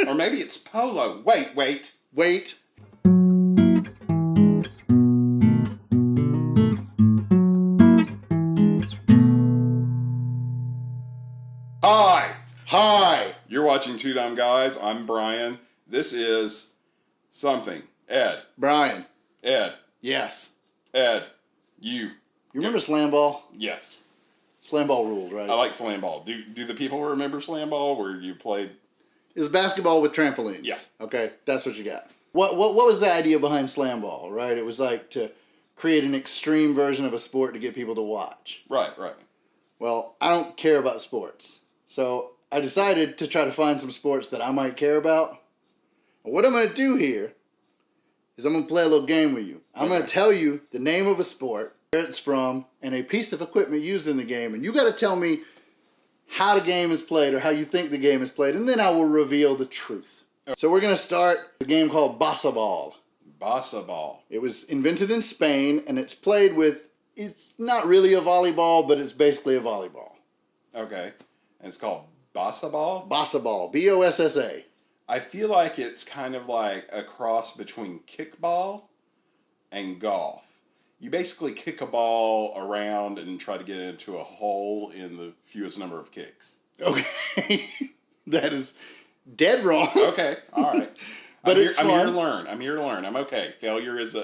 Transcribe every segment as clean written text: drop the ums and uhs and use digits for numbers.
Or maybe it's polo. Wait. Hi. You're watching Two Dumb Guys. I'm Brian. This is something. Ed. Brian. Ed. Yes. Ed. You. You remember Slam Ball? Yes. Slam Ball ruled, right? I like Slam Ball. Do the people remember Slam Ball where you played? It was basketball with trampolines. Yeah. Okay, that's what you got. What was the idea behind Slam Ball, right? It was like to create an extreme version of a sport to get people to watch. Right. Well, I don't care about sports. So I decided to try to find some sports that I might care about. And what I'm going to do here is I'm going to play a little game with you. I'm going to tell you the name of a sport, where it's from, and a piece of equipment used in the game. And you got to tell me how the game is played or how you think the game is played. And then I will reveal the truth. So we're going to start a game called Bossa Ball. Bossa Ball. It was invented in Spain, and it's played with, it's not really a volleyball, but it's basically a volleyball. Okay. And it's called Bossa Ball? Bossa Ball. B-O-S-S-A. I feel like it's kind of like a cross between kickball and golf. You basically kick a ball around and try to get it into a hole in the fewest number of kicks. Okay. That is dead wrong. Okay. All right. But I'm it's here to fun. learn. I'm here to learn. I'm okay. Failure is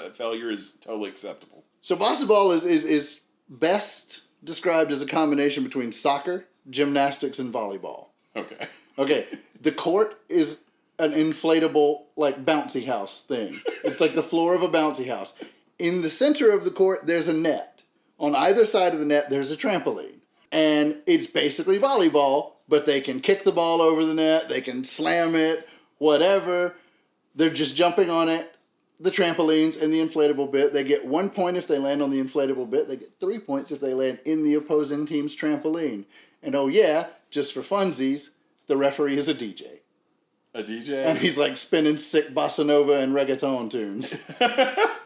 totally acceptable. So Bossa Ball is best described as a combination between soccer, gymnastics, and volleyball. Okay. Okay. The court is an inflatable, like, bouncy house thing. It's like the floor of a bouncy house. In the center of the court, there's a net. On either side of the net, there's a trampoline. And it's basically volleyball, but they can kick the ball over the net, they can slam it, whatever. They're just jumping on it, the trampolines and the inflatable bit. They get 1 point if they land on the inflatable bit. They get 3 points if they land in the opposing team's trampoline. And oh yeah, just for funsies, the referee is a DJ. A DJ? And he's like spinning sick bossa nova and reggaeton tunes.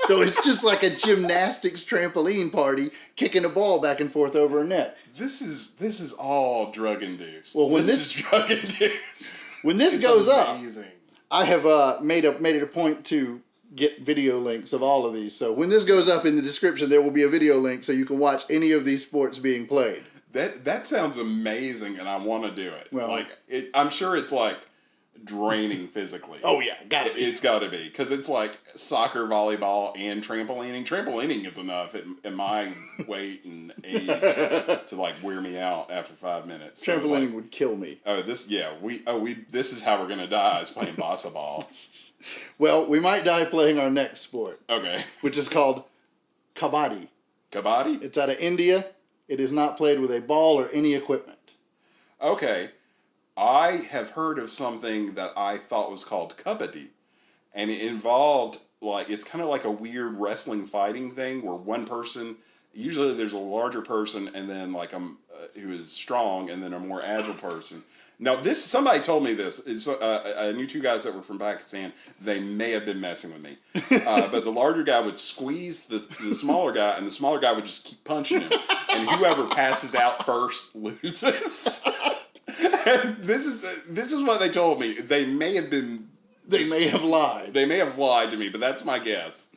So it's just like a gymnastics trampoline party, kicking a ball back and forth over a net. This is all drug induced. Well, when this is drug induced. When this goes amazing. up, I have made it a point to get video links of all of these. So when this goes up in the description, there will be a video link so you can watch any of these sports being played. That sounds amazing, and I want to do it. Well, I'm sure it's like draining physically. Oh yeah, got it. It's got to be because it's like soccer, volleyball, and trampolining. Trampolining is enough at my weight and age to like wear me out after 5 minutes. Trampolining would kill me. This is how we're gonna die is playing Bossa Ball. Well, we might die playing our next sport. Okay. Which is called Kabaddi. Kabaddi? It's out of India. It is not played with a ball or any equipment. Okay. I have heard of something that I thought was called Kabaddi. And it involved, like, it's kind of like a weird wrestling fighting thing where one person, usually there's a larger person and then, like, who is strong and then a more agile person. Now, somebody told me this. It's, I knew two guys that were from Pakistan. They may have been messing with me. But the larger guy would squeeze the smaller guy, and the smaller guy would just keep punching him. And whoever passes out first loses. And this is what they told me. They may have lied. They may have lied to me, but that's my guess.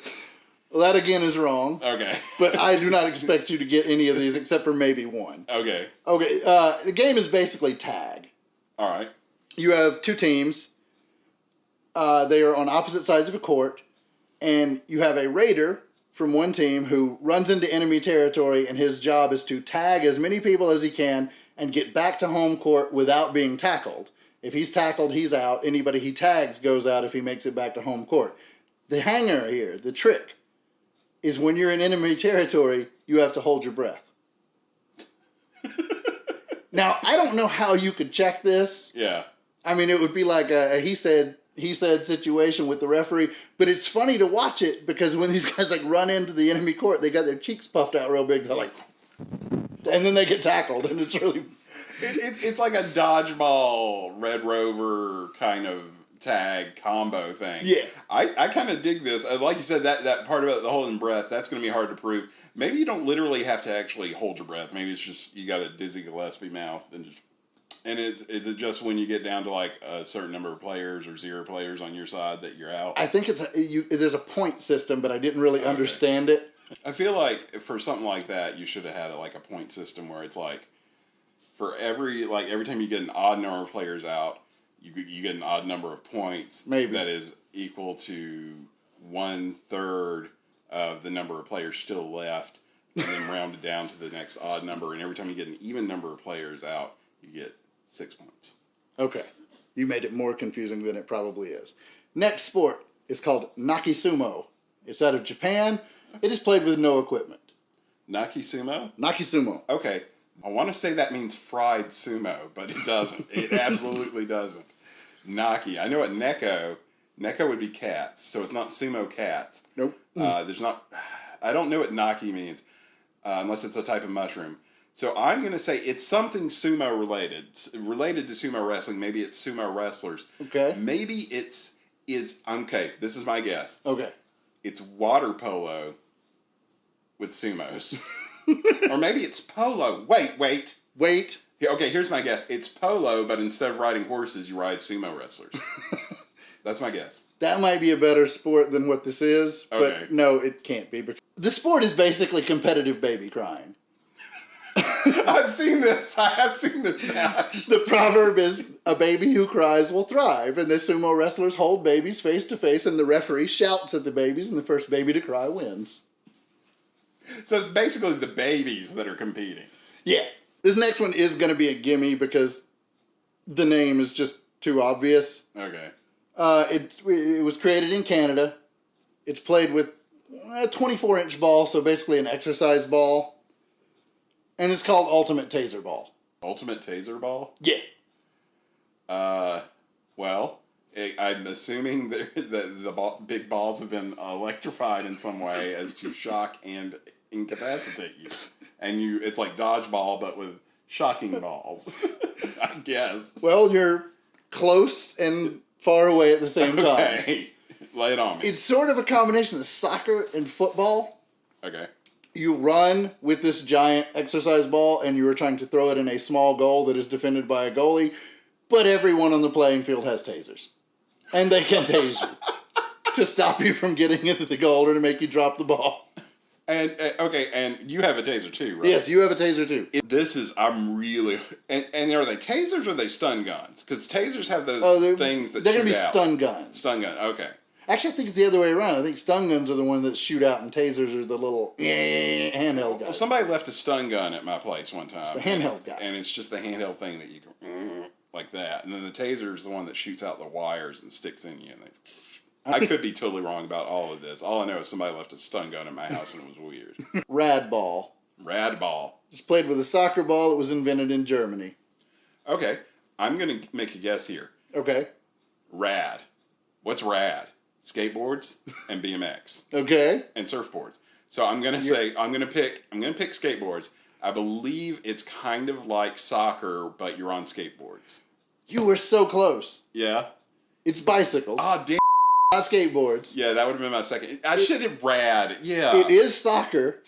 Well, that again is wrong. Okay. But I do not expect you to get any of these except for maybe one. Okay. Okay. The game is basically tag. All right. You have two teams. They are on opposite sides of a court, and you have a raider from one team who runs into enemy territory, and his job is to tag as many people as he can and get back to home court without being tackled. If he's tackled, he's out. Anybody he tags goes out if he makes it back to home court. The hanger here, the trick, is when you're in enemy territory, you have to hold your breath. Now, I don't know how you could check this. Yeah. I mean, it would be like a he said situation with the referee, but it's funny to watch it because when these guys like run into the enemy court, they got their cheeks puffed out real big. They're like, and then they get tackled, and it's really... It's like a dodgeball Red Rover kind of tag combo thing. Yeah. I kind of dig this. Like you said, that part about the holding breath, that's going to be hard to prove. Maybe you don't literally have to actually hold your breath. Maybe it's just you got a Dizzy Gillespie mouth and just... And is it just when you get down to like a certain number of players or 0 players on your side that you're out? I think there's a point system, but I didn't really understand it. I feel like for something like that, you should have had like a point system where it's like for every time you get an odd number of players out, you get an odd number of points. Maybe that is equal to 1/3 of the number of players still left, and then rounded down to the next odd number. And every time you get an even number of players out, you get 6 points. Okay. You made it more confusing than it probably is. Next sport is called Naki Sumo. It's out of Japan. It is played with no equipment. Naki Sumo? Naki Sumo. Okay. I want to say that means fried sumo, but it doesn't. It absolutely doesn't. Naki. I know what neko. Neko would be cats, so it's not sumo cats. Nope. There's not. I don't know what naki means, unless it's a type of mushroom. So I'm going to say it's something sumo related to sumo wrestling. Maybe it's sumo wrestlers. Okay. Maybe okay. This is my guess. Okay. It's water polo with sumos, or maybe it's polo. Wait. Yeah, okay, here's my guess. It's polo, but instead of riding horses, you ride sumo wrestlers. That's my guess. That might be a better sport than what this is, Okay. but no, it can't be. The sport is basically competitive baby crying. I've seen this. I have seen this now. The proverb is, a baby who cries will thrive, and the sumo wrestlers hold babies face to face, and the referee shouts at the babies, and the first baby to cry wins. So it's basically the babies that are competing. Yeah. This next one is going to be a gimme because the name is just too obvious. Okay. It was created in Canada. It's played with a 24-inch ball, so basically an exercise ball. And it's called Ultimate Taser Ball. Ultimate Taser Ball? Yeah. Well, I'm assuming that the big balls have been electrified in some way as to shock and incapacitate you. And it's like dodgeball, but with shocking balls. I guess. Well, you're close and far away at the same time. Okay. Lay it on me. It's sort of a combination of soccer and football. Okay. You run with this giant exercise ball, and you are trying to throw it in a small goal that is defended by a goalie, but everyone on the playing field has tasers. And they can tase you to stop you from getting into the goal or to make you drop the ball. And you have a taser too, right? Yes, you have a taser too. I'm really... And are they tasers or are they stun guns? Because tasers have those things that they're shoot going to be out. stun guns. Stun gun, okay. Actually, I think it's the other way around. I think stun guns are the ones that shoot out, and tasers are the little handheld guys. Well, somebody left a stun gun at my place one time. It's the handheld guy. And it's just the handheld thing that you go like that. And then the taser is the one that shoots out the wires and sticks in you. And I could be totally wrong about all of this. All I know is somebody left a stun gun in my house and it was weird. Rad ball. Rad ball. It's played with a soccer ball. It was invented in Germany. Okay. I'm going to make a guess here. Okay. Rad. What's rad? Skateboards and BMX. Okay. And surfboards. So I'm going to pick skateboards. I believe it's kind of like soccer, but you're on skateboards. You were so close. Yeah. It's bicycles. Ah, damn. Not skateboards. Yeah, that would have been my second. I should have rad. Yeah. It is soccer,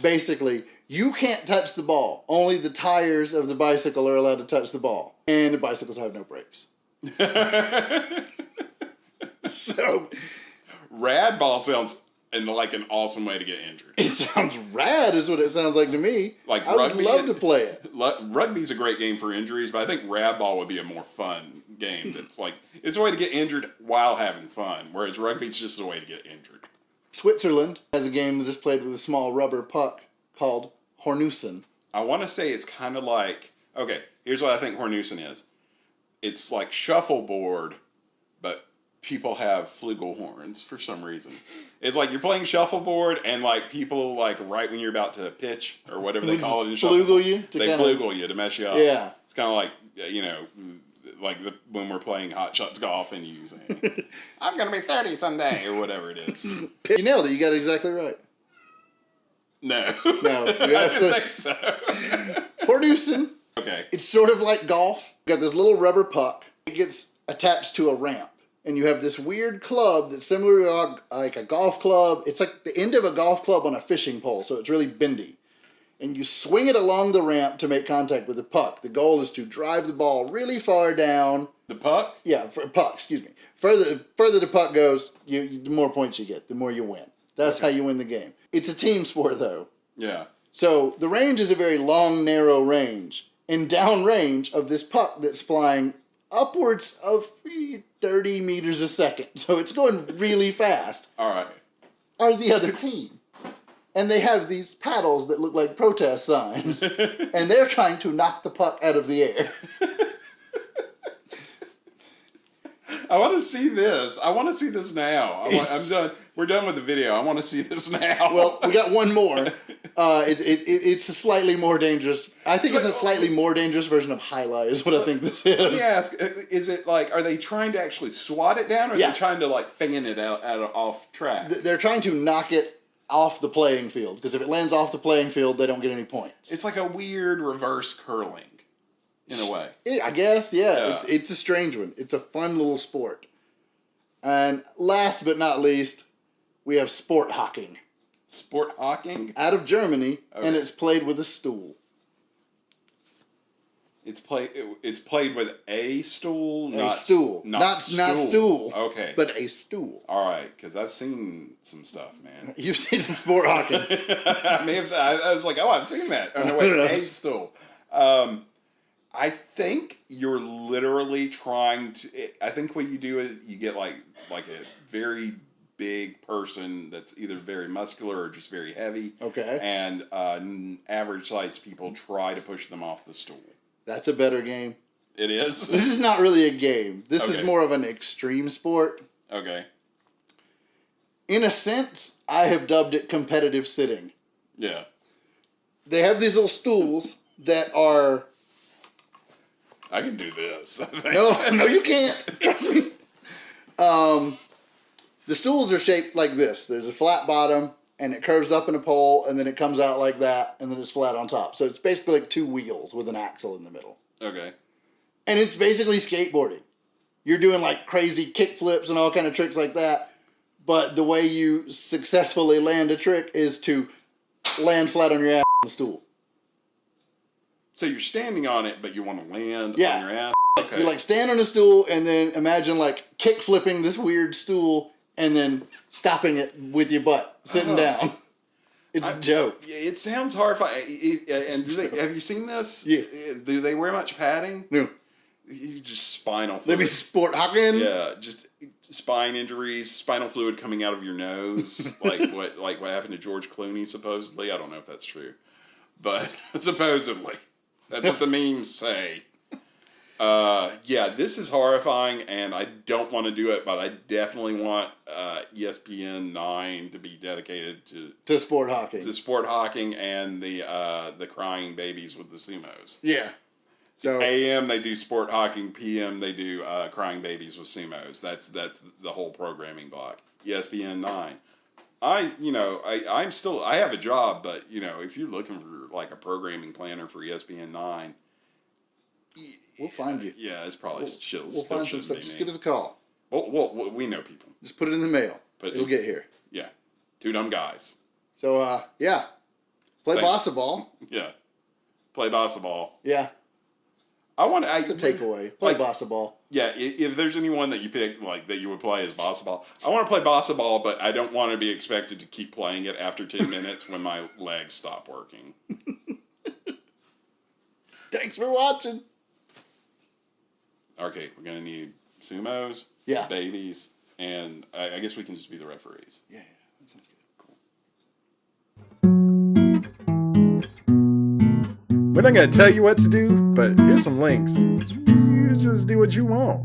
basically. You can't touch the ball. Only the tires of the bicycle are allowed to touch the ball. And the bicycles have no brakes. So, rad ball sounds like an awesome way to get injured. It sounds rad is what it sounds like to me. Like I would love to play it. Rugby's a great game for injuries, but I think rad ball would be a more fun game. It's a way to get injured while having fun, whereas rugby's just a way to get injured. Switzerland has a game that is played with a small rubber puck called Hornussen. I want to say it's kind of like, okay, here's what I think Hornussen is. It's like shuffleboard, but people have flugelhorns for some reason. It's like you're playing shuffleboard and like people like right when you're about to pitch or whatever they call it in shuffleboard. They flugel you to mess you up. Yeah. It's kind of like, when we're playing hot shots golf and you say, I'm going to be 30 someday or whatever it is. You nailed it. You got it exactly right. No. No. I didn't think so. Hornussen. Okay. It's sort of like golf. You got this little rubber puck. It gets attached to a ramp. And you have this weird club that's similar to like a golf club. It's like the end of a golf club on a fishing pole, so it's really bendy. and you swing it along the ramp to make contact with the puck. The goal is to drive the ball really far down. The puck? Yeah, puck, excuse me. Further the puck goes, the more points you get, the more you win. That's how you win the game. It's a team sport, though. Yeah. So the range is a very long, narrow range. And downrange of this puck that's flying upwards of 30 meters a second, so it's going really fast, All right. are the other team. And they have these paddles that look like protest signs, and they're trying to knock the puck out of the air. I want to see this. I want to see this now. I'm done. We're done with the video. I want to see this now. Well, we got one more. It's a slightly more dangerous. I think it's a slightly more dangerous version of highlight is what I think this is. Let me ask, is it like, are they trying to actually swat it down, or are they trying to like fan it out off track? They're trying to knock it off the playing field, because if it lands off the playing field, they don't get any points. It's like a weird reverse curling, in a way. I guess, yeah. It's a strange one. It's a fun little sport. And last but not least, we have sport hocking. Sport hocking? Out of Germany, and it's played with a stool. It's played with a stool? A stool. Not stool. Okay. But a stool. All right, because I've seen some stuff, man. You've seen some sport hocking. I was like, oh, I've seen that. Oh, no, wait, a stool. I think you're literally trying to... I think what you do is you get like a very big person that's either very muscular or just very heavy. Okay. And average-sized people try to push them off the stool. That's a better game. It is? This is not really a game. This is more of an extreme sport. Okay. In a sense, I have dubbed it competitive sitting. Yeah. They have these little stools that are... I can do this. No, you can't. Trust me. The stools are shaped like this. There's a flat bottom, and it curves up in a pole, and then it comes out like that, and then it's flat on top. So it's basically like two wheels with an axle in the middle. Okay. And it's basically skateboarding. You're doing like crazy kick flips and all kind of tricks like that, but the way you successfully land a trick is to land flat on your ass on the stool. So you're standing on it, but you want to land on your ass? Okay. You like stand on a stool and then imagine like kick flipping this weird stool and then stopping it with your butt, sitting down. It's dope. It sounds horrifying. And have you seen this? Yeah. Do they wear much padding? No. Just spinal fluid. Maybe sport hocking? Yeah, just spine injuries, spinal fluid coming out of your nose, like what happened to George Clooney supposedly. I don't know if that's true, but supposedly. That's what the memes say. This is horrifying, and I don't want to do it, but I definitely want ESPN 9 to be dedicated to sport hocking. To sport hocking and the crying babies with the sumos. Yeah. So AM they do sport hocking, PM they do crying babies with sumos. That's the whole programming block. ESPN 9. I have a job, but if you're looking for like a programming planner for ESPN 9, we'll find you. Yeah, it's probably we'll find some stuff. Just give us a call. Well, we know people. Just put it in the mail. It'll get here. Yeah, two dumb guys. So play basketball. Yeah, play basketball. Yeah. That's a takeaway. Play basketball. Yeah, if there's anyone that you pick, like, that you would play as basketball, I want to play basketball, but I don't want to be expected to keep playing it after 10 minutes when my legs stop working. Thanks for watching. Okay, we're going to need sumos, babies, and I guess we can just be the referees. Yeah, that sounds good. We're not going to tell you what to do, but here's some links. You just do what you want.